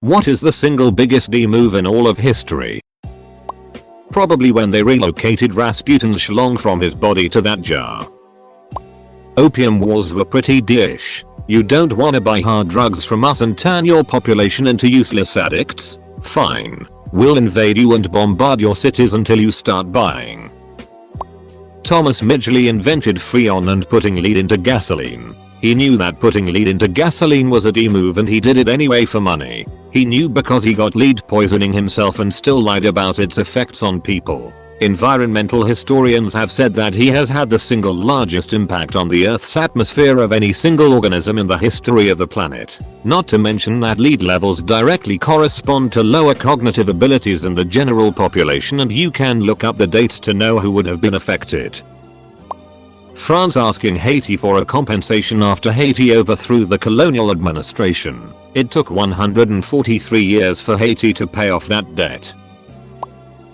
What is the single biggest D-move in all of history? Probably when they relocated Rasputin's schlong from his body to that jar. Opium wars were pretty dish. You don't wanna buy hard drugs from us and turn your population into useless addicts? Fine. We'll invade you and bombard your cities until you start buying. Thomas Midgley invented Freon and putting lead into gasoline. He knew that putting lead into gasoline was a D-move and he did it anyway for money. He knew because he got lead poisoning himself and still lied about its effects on people. Environmental historians have said that he has had the single largest impact on the Earth's atmosphere of any single organism in the history of the planet. Not to mention that lead levels directly correspond to lower cognitive abilities in the general population, and you can look up the dates to know who would have been affected. France asking Haiti for a compensation after Haiti overthrew the colonial administration. It took 143 years for Haiti to pay off that debt.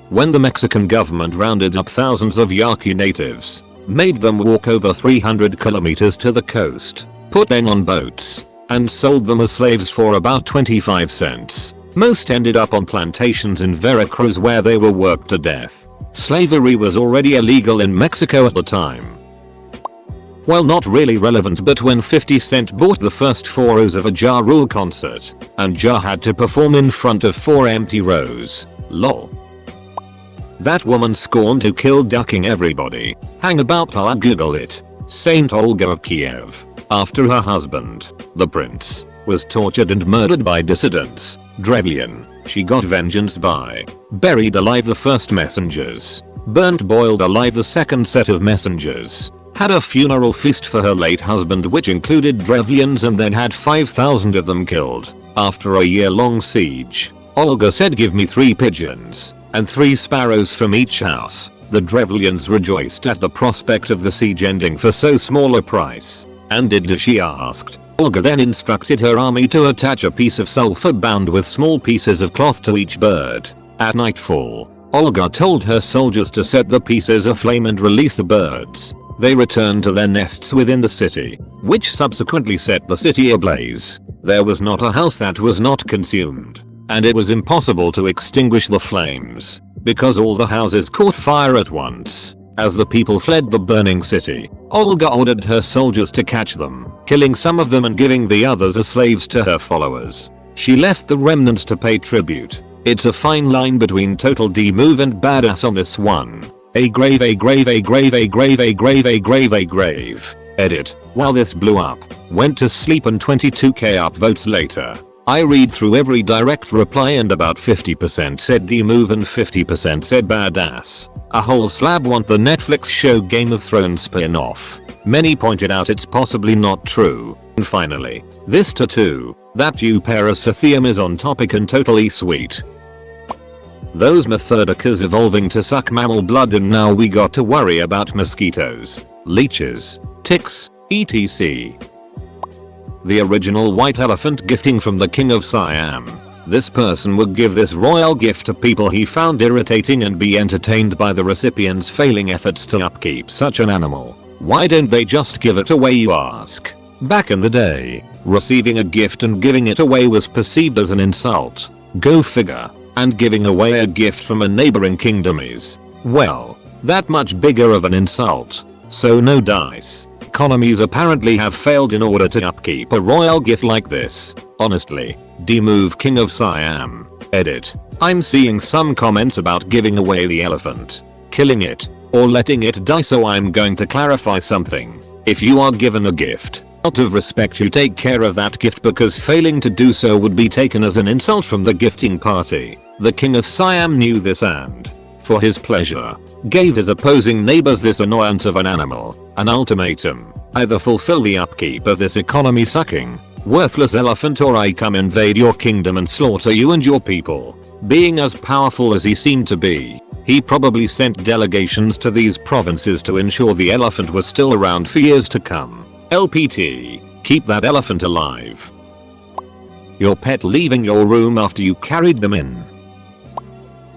When the Mexican government rounded up thousands of Yaqui natives, made them walk over 300 kilometers to the coast, put them on boats, and sold them as slaves for about 25 cents. Most ended up on plantations in Veracruz where they were worked to death. Slavery was already illegal in Mexico at the time. Well, not really relevant, but when 50 Cent bought the first 4 rows of a Ja Rule concert, and Ja had to perform in front of 4 empty rows. Lol. That woman scorned to kill, ducking everybody. Hang about, I'll Google it. Saint Olga of Kiev. After her husband, the prince, was tortured and murdered by dissidents, Drevlian, she got vengeance by buried alive the first messengers, burnt boiled alive the second set of messengers, had a funeral feast for her late husband which included Drevlians, and then had 5,000 of them killed. After a year-long siege, Olga said, "Give me 3 pigeons and 3 sparrows from each house." The Drevlians rejoiced at the prospect of the siege ending for so small a price. "And did," she asked. Olga then instructed her army to attach a piece of sulfur bound with small pieces of cloth to each bird. At nightfall, Olga told her soldiers to set the pieces aflame and release the birds. They returned to their nests within the city, which subsequently set the city ablaze. There was not a house that was not consumed, and it was impossible to extinguish the flames, because all the houses caught fire at once. As the people fled the burning city, Olga ordered her soldiers to catch them, killing some of them and giving the others as slaves to her followers. She left the remnants to pay tribute. It's a fine line between total D-move and badass on this one. A grave, a grave, a grave, a grave, a grave, a grave, a grave. Edit. While this blew up, went to sleep, and 22k upvotes later, I read through every direct reply and about 50% said D-move and 50% said badass. A whole slab want the Netflix show Game of Thrones spin-off. Many pointed out it's possibly not true. And finally, this tattoo, that Euparasithium is on topic and totally sweet. Those Methodica's evolving to suck mammal blood, and now we got to worry about mosquitoes, leeches, ticks, etc. The original white elephant gifting from the King of Siam. This person would give this royal gift to people he found irritating and be entertained by the recipient's failing efforts to upkeep such an animal. Why don't they just give it away, you ask? Back in the day, receiving a gift and giving it away was perceived as an insult. Go figure. And giving away a gift from a neighboring kingdom is, well, that much bigger of an insult. So no dice. Economies apparently have failed in order to upkeep a royal gift like this. Honestly, D-move King of Siam. Edit. I'm seeing some comments about giving away the elephant, killing it, or letting it die, so I'm going to clarify something. If you are given a gift, out of respect you take care of that gift, because failing to do so would be taken as an insult from the gifting party. The King of Siam knew this and, for his pleasure, gave his opposing neighbors this annoyance of an animal, an ultimatum: either fulfill the upkeep of this economy sucking, worthless elephant, or I come invade your kingdom and slaughter you and your people. Being as powerful as he seemed to be, he probably sent delegations to these provinces to ensure the elephant was still around for years to come. LPT, keep that elephant alive. Your pet leaving your room after you carried them in.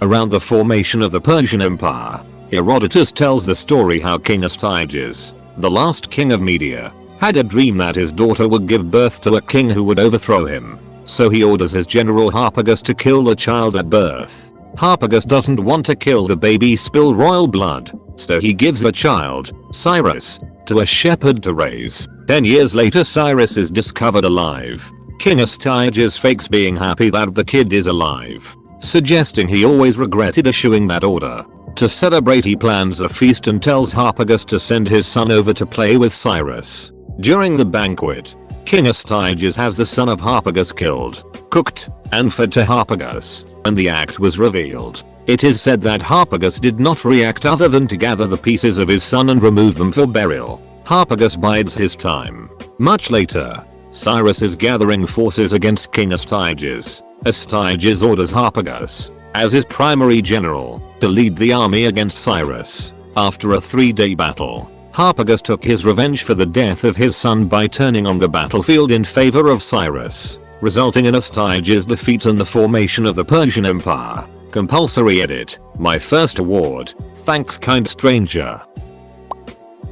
Around the formation of the Persian Empire, Herodotus tells the story how King Astyages, the last king of Media, had a dream that his daughter would give birth to a king who would overthrow him. So he orders his general Harpagus to kill the child at birth. Harpagus doesn't want to kill the baby spill royal blood, so he gives the child, Cyrus, to a shepherd to raise. 10 years later Cyrus is discovered alive. King Astyages fakes being happy that the kid is alive, suggesting he always regretted issuing that order. To celebrate he plans a feast and tells Harpagus to send his son over to play with Cyrus. During the banquet, King Astyages has the son of Harpagus killed, cooked, and fed to Harpagus, and the act was revealed. It is said that Harpagus did not react other than to gather the pieces of his son and remove them for burial. Harpagus bides his time. Much later, Cyrus is gathering forces against King Astyages. Astyages orders Harpagus, as his primary general, to lead the army against Cyrus. After a 3-day battle, Harpagus took his revenge for the death of his son by turning on the battlefield in favor of Cyrus, resulting in Astyages' defeat and the formation of the Persian Empire. Compulsory edit. My first award. Thanks kind stranger.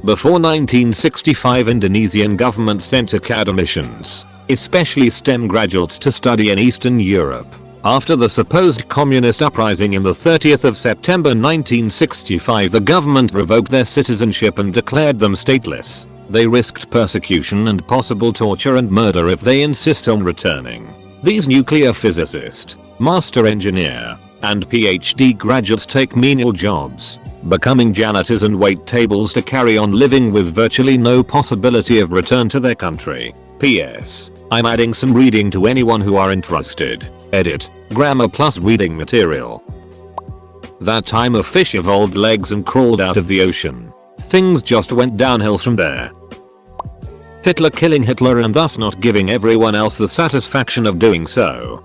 Before 1965 Indonesian government sent academicians, especially STEM graduates, to study in Eastern Europe. After the supposed communist uprising in the 30th of September 1965 the government revoked their citizenship and declared them stateless. They risked persecution and possible torture and murder if they insist on returning. These nuclear physicist, master engineer, and PhD graduates take menial jobs, becoming janitors and wait tables to carry on living with virtually no possibility of return to their country. PS. I'm adding some reading to anyone who are interested. Edit. Grammar plus reading material. That time a fish evolved legs and crawled out of the ocean. Things just went downhill from there. Hitler killing Hitler and thus not giving everyone else the satisfaction of doing so.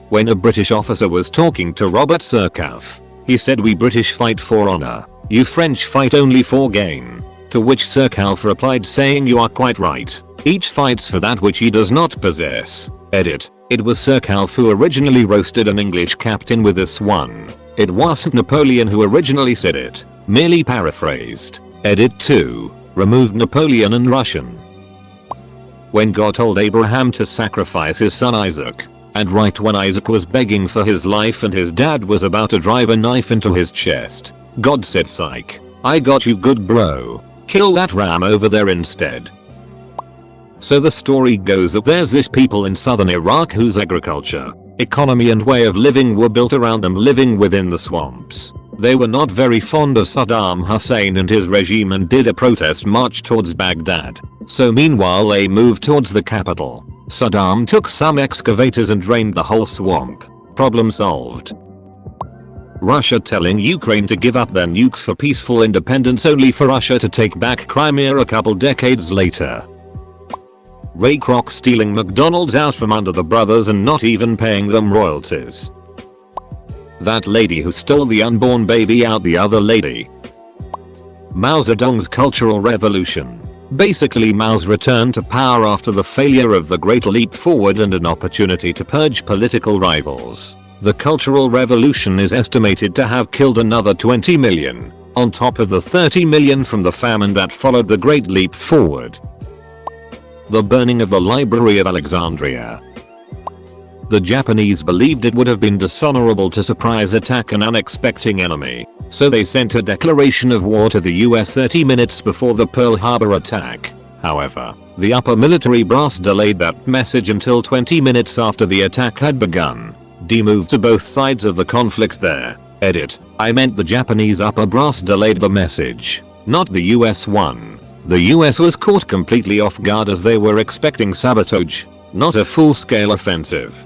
When a British officer was talking to Robert Surcouf, he said, "We British fight for honor, you French fight only for gain." To which Surcouf replied saying, "You are quite right. Each fights for that which he does not possess." Edit. It was Surcouf who originally roasted an English captain with this one. It wasn't Napoleon who originally said it, merely paraphrased. Edit 2. Removed Napoleon and Russian. When God told Abraham to sacrifice his son Isaac, and right when Isaac was begging for his life and his dad was about to drive a knife into his chest, God said, "Psych, I got you good bro. Kill that ram over there instead." So the story goes that there's this people in southern Iraq whose agriculture, economy and way of living were built around them living within the swamps. They were not very fond of Saddam Hussein and his regime and did a protest march towards Baghdad. So meanwhile they moved towards the capital. Saddam took some excavators and drained the whole swamp. Problem solved. Russia telling Ukraine to give up their nukes for peaceful independence only for Russia to take back Crimea a couple decades later. Ray Kroc stealing McDonald's out from under the brothers and not even paying them royalties. That lady who stole the unborn baby out the other lady. Mao Zedong's Cultural Revolution. Basically Mao's return to power after the failure of the Great Leap Forward and an opportunity to purge political rivals. The Cultural Revolution is estimated to have killed another 20 million, on top of the 30 million from the famine that followed the Great Leap Forward. The burning of the Library of Alexandria. The Japanese believed it would have been dishonorable to surprise attack an unexpected enemy, so they sent a declaration of war to the US 30 minutes before the Pearl Harbor attack. However, the upper military brass delayed that message until 20 minutes after the attack had begun. Demove to both sides of the conflict there. Edit. I meant the Japanese upper brass delayed the message, not the US one. The US was caught completely off guard as they were expecting sabotage, not a full-scale offensive.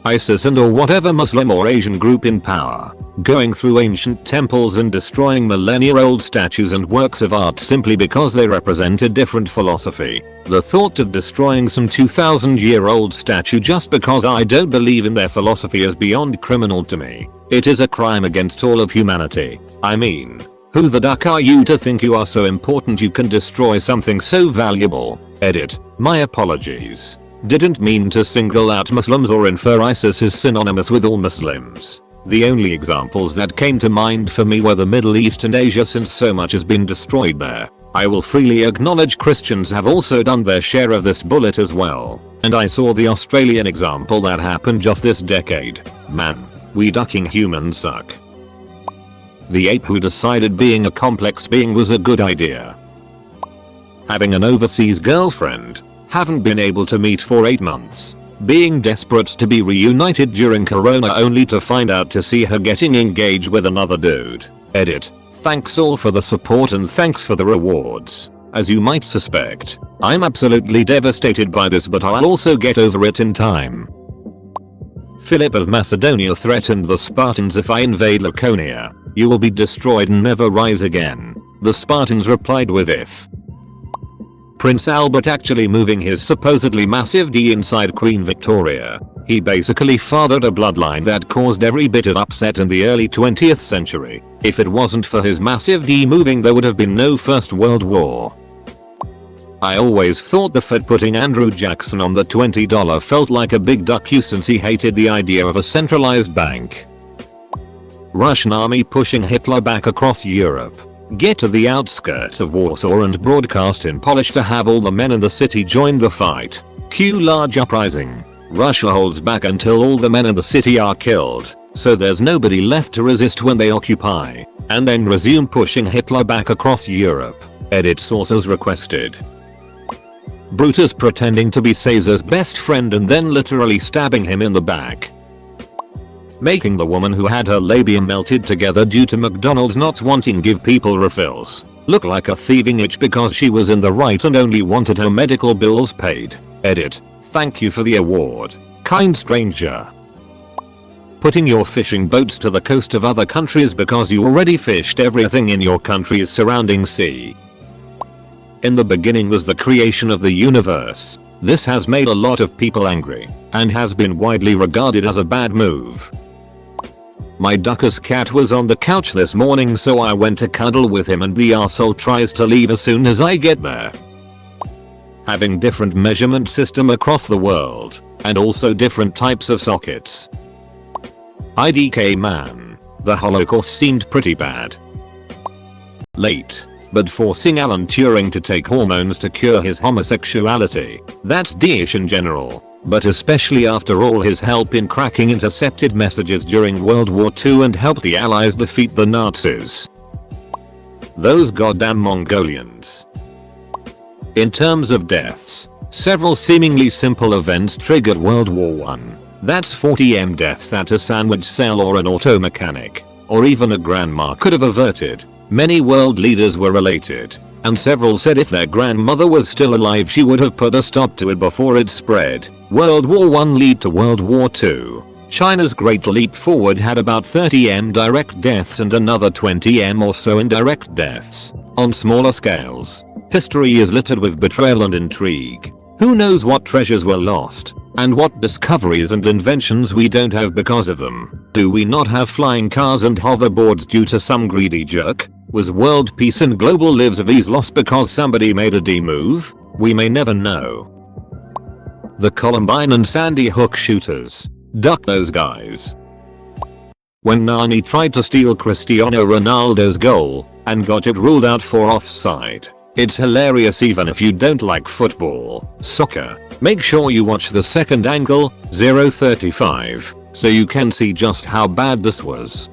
ISIS and or whatever Muslim or Asian group in power, going through ancient temples and destroying millennia-old statues and works of art simply because they represent a different philosophy. The thought of destroying some 2,000-year-old statue just because I don't believe in their philosophy is beyond criminal to me. It is a crime against all of humanity. I mean, who the duck are you to think you are so important you can destroy something so valuable? Edit. My apologies. Didn't mean to single out Muslims or infer ISIS is synonymous with all Muslims. The only examples that came to mind for me were the Middle East and Asia since so much has been destroyed there. I will freely acknowledge Christians have also done their share of this bullet as well, and I saw the Australian example that happened just this decade. Man, we ducking humans suck. The ape who decided being a complex being was a good idea. Having an overseas girlfriend, haven't been able to meet for 8 months. Being desperate to be reunited during corona only to find out to see her getting engaged with another dude. Edit. Thanks all for the support and thanks for the rewards. As you might suspect, I'm absolutely devastated by this, but I'll also get over it in time. Philip of Macedonia threatened the Spartans, if I invade Laconia, you will be destroyed and never rise again. The Spartans replied with if. Prince Albert actually moving his supposedly massive D inside Queen Victoria. He basically fathered a bloodline that caused every bit of upset in the early 20th century. If it wasn't for his massive D moving, there would have been no First World War. I always thought the Fed putting Andrew Jackson on the $20 felt like a big duck you, since he hated the idea of a centralized bank. Russian army pushing Hitler back across Europe. Get to the outskirts of Warsaw and broadcast in Polish to have all the men in the city join the fight. Cue large uprising. Russia holds back until all the men in the city are killed, so there's nobody left to resist when they occupy, and then resume pushing Hitler back across Europe. Edit sources requested. Brutus pretending to be Caesar's best friend and then literally stabbing him in the back. Making the woman who had her labia melted together due to McDonald's not wanting give people refills look like a thieving itch because she was in the right and only wanted her medical bills paid. Edit. Thank you for the award, kind stranger. Putting your fishing boats to the coast of other countries because you already fished everything in your country's surrounding sea. In the beginning was the creation of the universe. This has made a lot of people angry and has been widely regarded as a bad move. My ducker's cat was on the couch this morning, so I went to cuddle with him and the arsehole tries to leave as soon as I get there. Having different measurement system across the world, and also different types of sockets. IDK man, the Holocaust seemed pretty bad. Late, but forcing Alan Turing to take hormones to cure his homosexuality, that's D-ish in general. But especially after all his help in cracking intercepted messages during World War II and helped the Allies defeat the Nazis. Those goddamn Mongolians. In terms of deaths, several seemingly simple events triggered World War I. That's 40 deaths that a sandwich cell or an auto mechanic, or even a grandma could have averted. Many world leaders were related, and several said if their grandmother was still alive she would have put a stop to it before it spread. World War I lead to World War II. China's Great Leap Forward had about 30 direct deaths and another 20 or so indirect deaths. On smaller scales, history is littered with betrayal and intrigue. Who knows what treasures were lost, and what discoveries and inventions we don't have because of them. Do we not have flying cars and hoverboards due to some greedy jerk? Was world peace and global lives of ease lost because somebody made a D move? We may never know. The Columbine and Sandy Hook shooters. Duck those guys. When Nani tried to steal Cristiano Ronaldo's goal and got it ruled out for offside. It's hilarious even if you don't like football, soccer. Make sure you watch the second angle, 035, so you can see just how bad this was.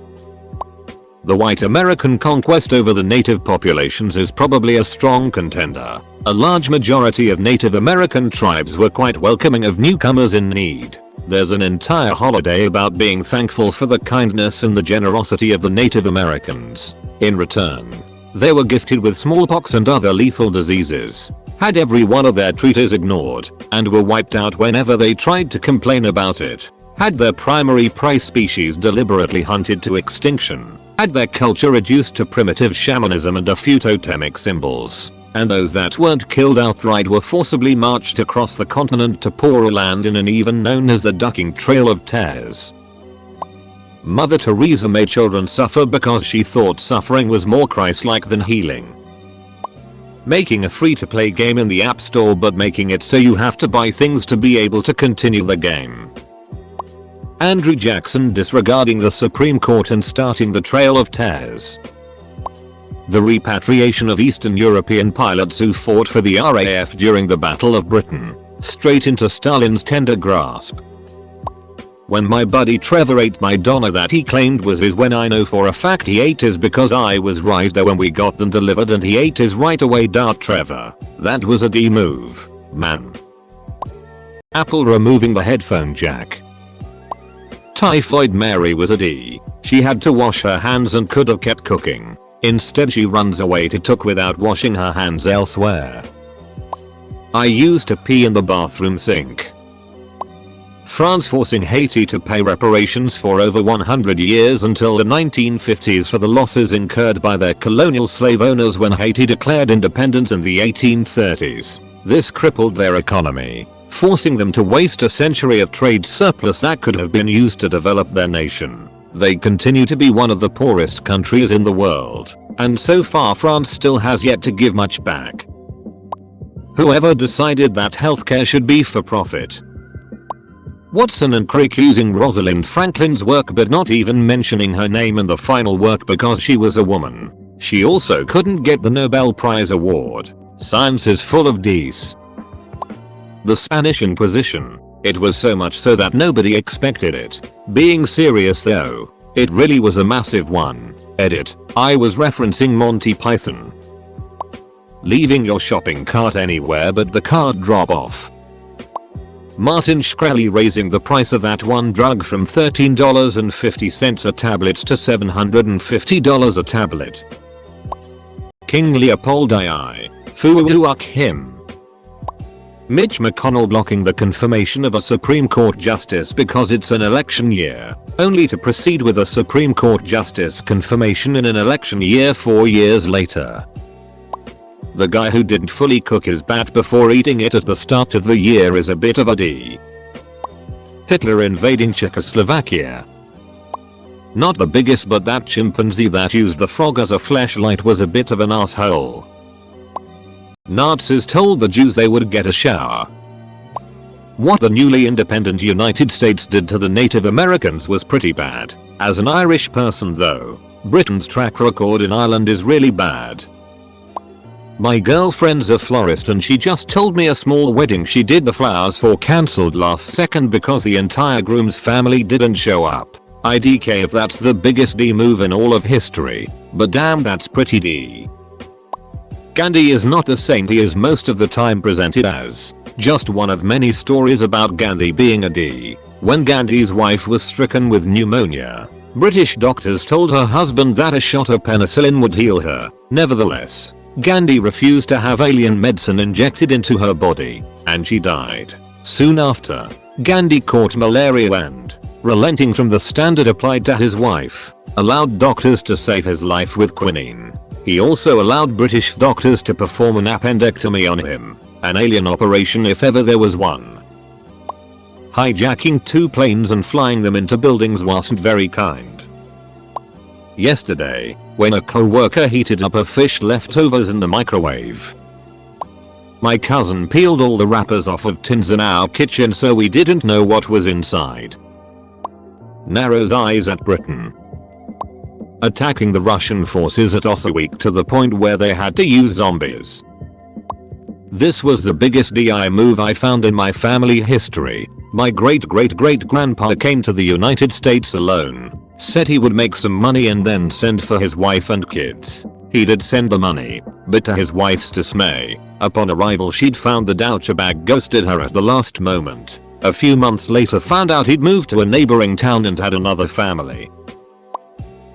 The white American conquest over the native populations is probably a strong contender. A large majority of Native American tribes were quite welcoming of newcomers in need. There's an entire holiday about being thankful for the kindness and the generosity of the Native Americans. In return, they were gifted with smallpox and other lethal diseases, had every one of their treaties ignored, and were wiped out whenever they tried to complain about it. Had their primary prey species deliberately hunted to extinction. Had their culture reduced to primitive shamanism and a few totemic symbols. And those that weren't killed outright were forcibly marched across the continent to poorer land in an even known as the Ducking Trail of Tears. Mother Teresa made children suffer because she thought suffering was more Christ-like than healing. Making a free-to-play game in the App Store but making it so you have to buy things to be able to continue the game. Andrew Jackson disregarding the Supreme Court and starting the Trail of Tears. The repatriation of Eastern European pilots who fought for the RAF during the Battle of Britain. Straight into Stalin's tender grasp. When my buddy Trevor ate my doner that he claimed was his, when I know for a fact he ate his because I was right there when we got them delivered and he ate his right away. Trevor. That was a D move, man. Apple removing the headphone jack. Typhoid Mary was a D. She had to wash her hands and could have kept cooking. Instead she runs away to cook without washing her hands elsewhere. I used to pee in the bathroom sink. France forcing Haiti to pay reparations for over 100 years until the 1950s for the losses incurred by their colonial slave owners when Haiti declared independence in the 1830s. This crippled their economy, forcing them to waste a century of trade surplus that could have been used to develop their nation. They continue to be one of the poorest countries in the world, and so far France still has yet to give much back. Whoever decided that healthcare should be for profit? Watson and Crick using Rosalind Franklin's work but not even mentioning her name in the final work because she was a woman. She also couldn't get the Nobel Prize award. Science is full of D's. The Spanish Inquisition. It was so much so that nobody expected it. Being serious though, it really was a massive one. Edit. I was referencing Monty Python. Leaving your shopping cart anywhere but the cart drop off. Martin Shkreli raising the price of that one drug from $13.50 a tablet to $750 a tablet. King Leopold II. Fuuak him. Mitch McConnell blocking the confirmation of a Supreme Court justice because it's an election year, only to proceed with a Supreme Court justice confirmation in an election year 4 years later. The guy who didn't fully cook his bat before eating it at the start of the year is a bit of a D. Hitler invading Czechoslovakia. Not the biggest, but that chimpanzee that used the frog as a fleshlight was a bit of an asshole. Nazis told the Jews they would get a shower. What the newly independent United States did to the Native Americans was pretty bad. As an Irish person though, Britain's track record in Ireland is really bad. My girlfriend's a florist and she just told me a small wedding she did the flowers for cancelled last second because the entire groom's family didn't show up. IDK if that's the biggest D move in all of history, but damn that's pretty D. Gandhi is not the saint he is most of the time presented as. Just one of many stories about Gandhi being a D. When Gandhi's wife was stricken with pneumonia, British doctors told her husband that a shot of penicillin would heal her. Nevertheless, Gandhi refused to have alien medicine injected into her body, and she died. Soon after, Gandhi caught malaria and, relenting from the standard applied to his wife, allowed doctors to save his life with quinine. He also allowed British doctors to perform an appendectomy on him, an alien operation if ever there was one. Hijacking 2 planes and flying them into buildings wasn't very kind. Yesterday, when a co-worker heated up a fish leftovers in the microwave. My cousin peeled all the wrappers off of tins in our kitchen so we didn't know what was inside. Narrows eyes at Britain. Attacking the Russian forces at Osawik to the point where they had to use zombies. This was the biggest DI move I found in my family history. My great-great-great-grandpa came to the United States alone, said he would make some money and then send for his wife and kids. He did send the money, but to his wife's dismay, upon arrival she'd found the douchebag ghosted her at the last moment. A few months later found out he'd moved to a neighboring town and had another family.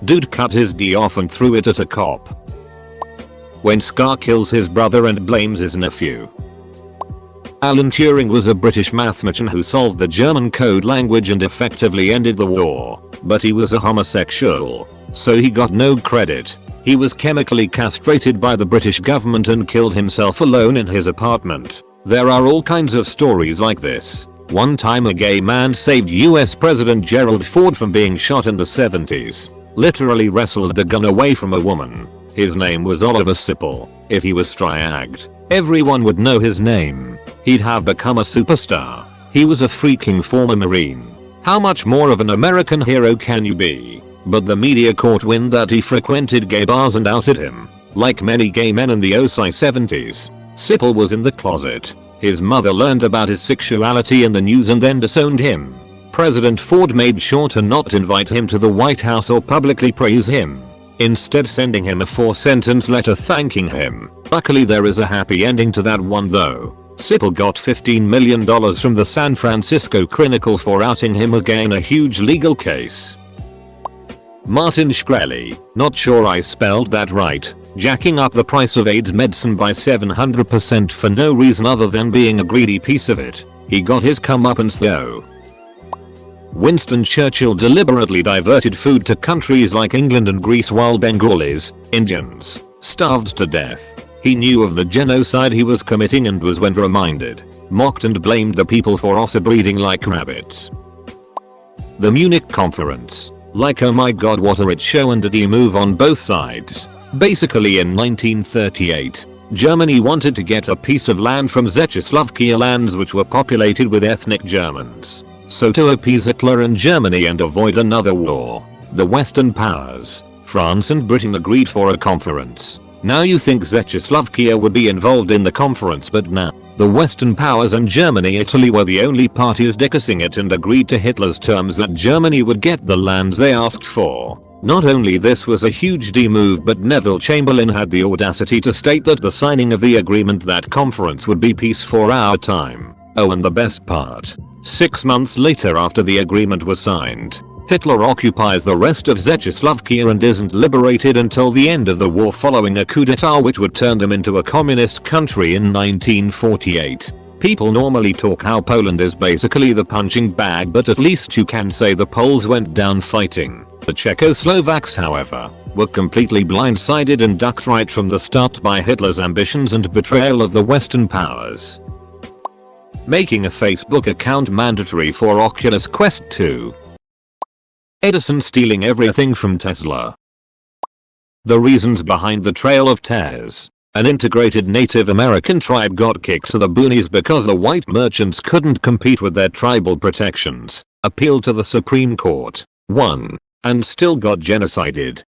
Dude cut his D off and threw it at a cop. When Scar kills his brother and blames his nephew. Alan Turing was a British mathematician who solved the German code language and effectively ended the war, but he was a homosexual, so he got no credit. He was chemically castrated by the British government and killed himself alone in his apartment. There are all kinds of stories like this. One time a gay man saved US President Gerald Ford from being shot in the 70s. Literally wrestled the gun away from a woman. His name was Oliver Sipple. If he was striagged, everyone would know his name. He'd have become a superstar. He was a freaking former Marine. How much more of an American hero can you be? But the media caught wind that he frequented gay bars and outed him. Like many gay men in the OSI 70s, Sipple was in the closet. His mother learned about his sexuality in the news and then disowned him. President Ford made sure to not invite him to the White House or publicly praise him, instead sending him a 4-sentence letter thanking him. Luckily there is a happy ending to that one though. Sipple got $15 million from the San Francisco Chronicle for outing him again in a huge legal case. Martin Shkreli, not sure I spelled that right, jacking up the price of AIDS medicine by 700% for no reason other than being a greedy piece of it. He got his comeuppance though. Winston Churchill deliberately diverted food to countries like England and Greece while Bengalis, Indians, starved to death. He knew of the genocide he was committing and was, when reminded, mocked and blamed the people for also breeding like rabbits. The Munich Conference. Like, oh my god, what a rich show, and did he move on both sides. Basically in 1938, Germany wanted to get a piece of land from Czechoslovakia, lands which were populated with ethnic Germans. So to appease Hitler and Germany and avoid another war, the Western powers, France and Britain, agreed for a conference. Now you think Czechoslovakia would be involved in the conference, but now, the Western powers and Germany, Italy were the only parties discussing it and agreed to Hitler's terms that Germany would get the lands they asked for. Not only this was a huge D move, but Neville Chamberlain had the audacity to state that the signing of the agreement, that conference, would be peace for our time. Oh, and the best part, 6 months later after the agreement was signed, Hitler occupies the rest of Czechoslovakia and isn't liberated until the end of the war, following a coup d'etat which would turn them into a communist country in 1948. People normally talk how Poland is basically the punching bag, but at least you can say the Poles went down fighting. The Czechoslovaks, however, were completely blindsided and ducked right from the start by Hitler's ambitions and betrayal of the Western powers. Making a Facebook account mandatory for Oculus Quest 2. Edison stealing everything from Tesla. The reasons behind the Trail of Tears. An integrated Native American tribe got kicked to the boonies because the white merchants couldn't compete with their tribal protections, appealed to the Supreme Court, won, and still got genocided.